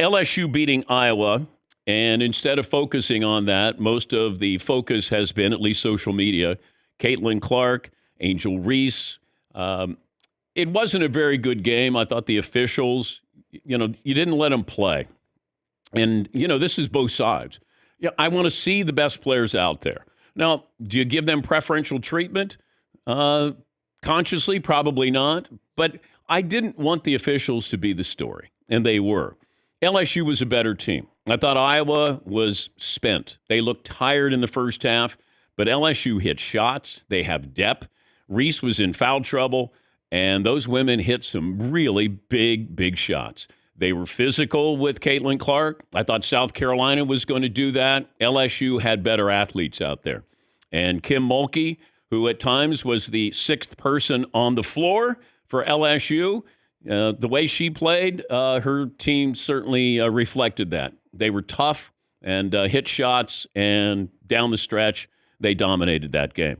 LSU beating Iowa, and instead of focusing on that, most of the focus has been, at least social media, Caitlin Clark, Angel Reese. It wasn't a very good game. I thought the officials, you didn't let them play. And, this is both sides. Yeah, I want to see the best players out there. Now, do you give them preferential treatment? Consciously, probably not. But I didn't want the officials to be the story, and they were. LSU was a better team. I thought Iowa was spent. They looked tired in the first half, but LSU hit shots. They have depth. Reese was in foul trouble, and those women hit some really big, big shots. They were physical with Caitlin Clark. I thought South Carolina was going to do that. LSU had better athletes out there. And Kim Mulkey, who at times was the sixth person on the floor for LSU, the way she played, her team certainly reflected that. They were tough and hit shots, and down the stretch, they dominated that game.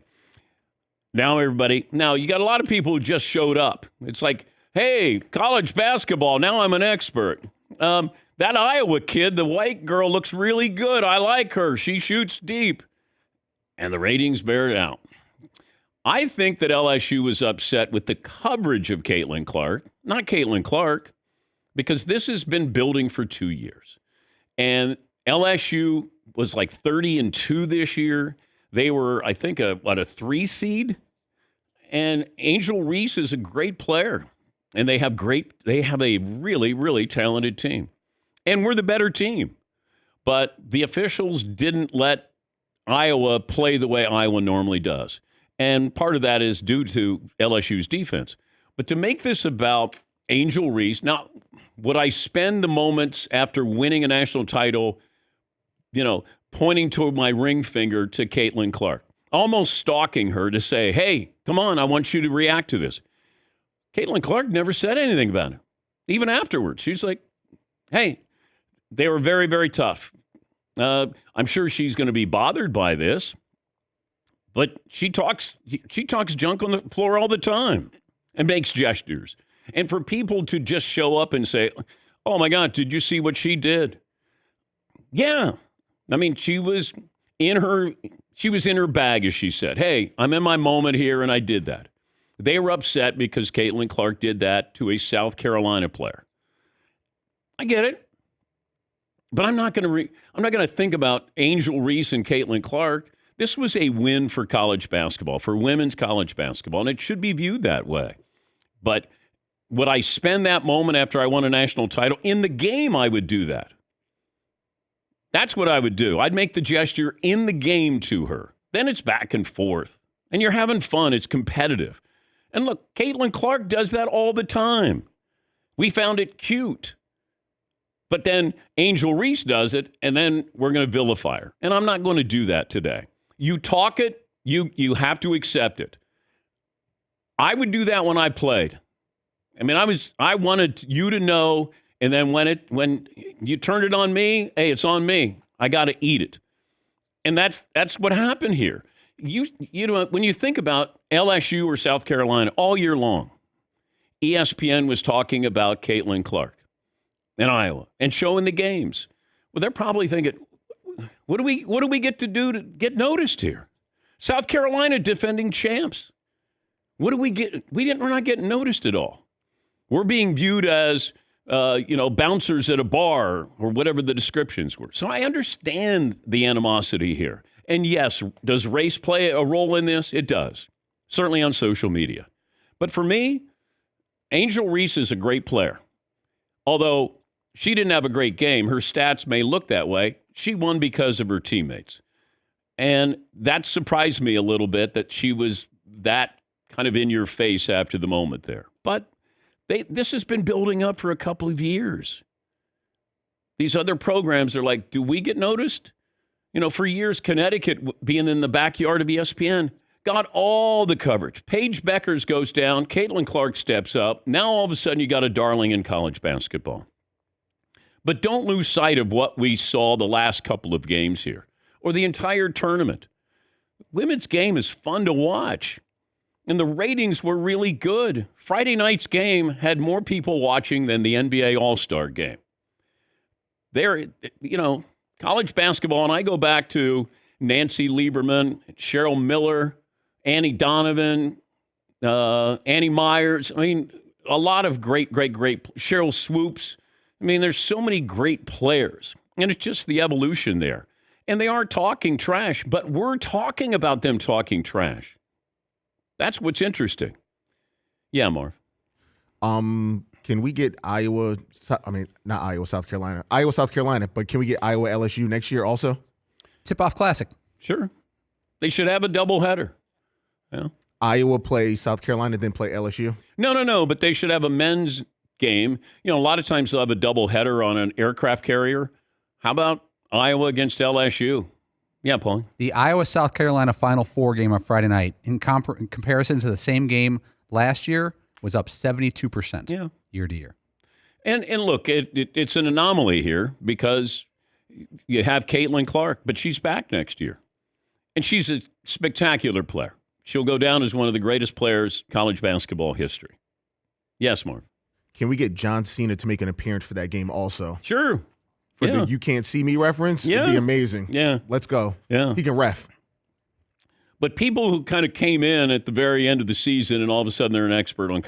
Now, you got a lot of people who just showed up. It's like, hey, college basketball, now I'm an expert. That Iowa kid, the white girl, looks really good. I like her. She shoots deep. And the ratings bear it out. I think that LSU was upset with the coverage of Caitlin Clark, not Caitlin Clark, because this has been building for 2 years. And LSU was like 30-2 this year. They were, I think, a 3 seed. And Angel Reese is a great player. And they have a really, really talented team. And we're the better team. But the officials didn't let Iowa play the way Iowa normally does. And part of that is due to LSU's defense. But to make this about Angel Reese, now, would I spend the moments after winning a national title, pointing to my ring finger to Caitlin Clark, almost stalking her to say, hey, come on, I want you to react to this. Caitlin Clark never said anything about it. Even afterwards, she's like, hey, they were very, very tough. I'm sure she's going to be bothered by this, but she talks junk on the floor all the time and makes gestures. And for people to just show up and say, oh my God, did you see what she did? Yeah. I mean, she was in her bag, as she said. Hey, I'm in my moment here, and I did that. They were upset because Caitlin Clark did that to a South Carolina player. I get it. But I'm not going to think about Angel Reese and Caitlin Clark. This was a win for college basketball, for women's college basketball, and it should be viewed that way. But would I spend that moment after I won a national title? In the game, I would do that. That's what I would do. I'd make the gesture in the game to her. Then it's back and forth. And you're having fun. It's competitive. And look, Caitlin Clark does that all the time. We found it cute. But then Angel Reese does it, and then we're going to vilify her. And I'm not going to do that today. You talk it, you have to accept it. I would do that when I played. I mean, I wanted you to know, and then when you turned it on me, hey, it's on me. I got to eat it. And that's what happened here. You know, when you think about LSU or South Carolina all year long, ESPN was talking about Caitlin Clark in Iowa and showing the games. Well, they're probably thinking, what do we get to do to get noticed here? South Carolina defending champs. What do we get? We're not getting noticed at all. We're being viewed as bouncers at a bar or whatever the descriptions were. So I understand the animosity here. And yes, does race play a role in this? It does. Certainly on social media. But for me, Angel Reese is a great player. Although she didn't have a great game, her stats may look that way. She won because of her teammates. And that surprised me a little bit that she was that kind of in your face after the moment there. But this has been building up for a couple of years. These other programs are like, do we get noticed? You know, for years, Connecticut being in the backyard of ESPN got all the coverage. Paige Beckers goes down. Caitlin Clark steps up. Now all of a sudden you got a darling in college basketball. But don't lose sight of what we saw the last couple of games here or the entire tournament. Women's game is fun to watch. And the ratings were really good. Friday night's game had more people watching than the NBA All-Star game. They're, college basketball, and I go back to Nancy Lieberman, Cheryl Miller, Annie Donovan, Annie Myers. I mean, a lot of great Cheryl Swoops. I mean, there's so many great players, and it's just the evolution there. And they aren't talking trash, but we're talking about them talking trash. That's what's interesting. Yeah, Marv. Can we get Iowa? I mean, not Iowa, South Carolina. Iowa, South Carolina. But can we get Iowa, LSU next year also? Tip-off classic. Sure. They should have a doubleheader. Yeah. Iowa play South Carolina, then play LSU? No. But they should have a men's game. A lot of times they'll have a doubleheader on an aircraft carrier. How about Iowa against LSU? Yeah, Paul. The Iowa-South Carolina Final Four game on Friday night, in comparison to the same game last year, was up 72% year to year. And look, it's an anomaly here because you have Caitlin Clark, but she's back next year. And she's a spectacular player. She'll go down as one of the greatest players in college basketball history. Yes, Mark. Can we get John Cena to make an appearance for that game also? Sure. For the You Can't See Me reference? It'd be amazing. Yeah. Let's go. Yeah. He can ref. But people who kind of came in at the very end of the season and all of a sudden they're an expert on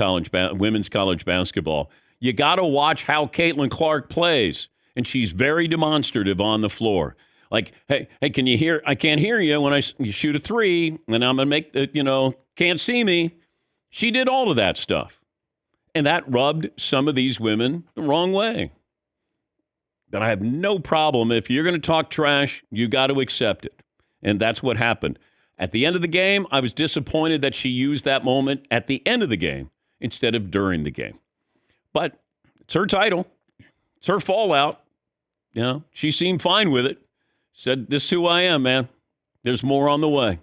women's college basketball, you got to watch how Caitlin Clark plays. And she's very demonstrative on the floor. Like, hey, can you hear? I can't hear you when you shoot a three, and I'm going to make the, can't see me. She did all of that stuff. And that rubbed some of these women the wrong way. But I have no problem. If you're going to talk trash, you got to accept it. And that's what happened. At the end of the game, I was disappointed that she used that moment at the end of the game instead of during the game. But it's her title. It's her fallout. She seemed fine with it. Said, this is who I am, man. There's more on the way.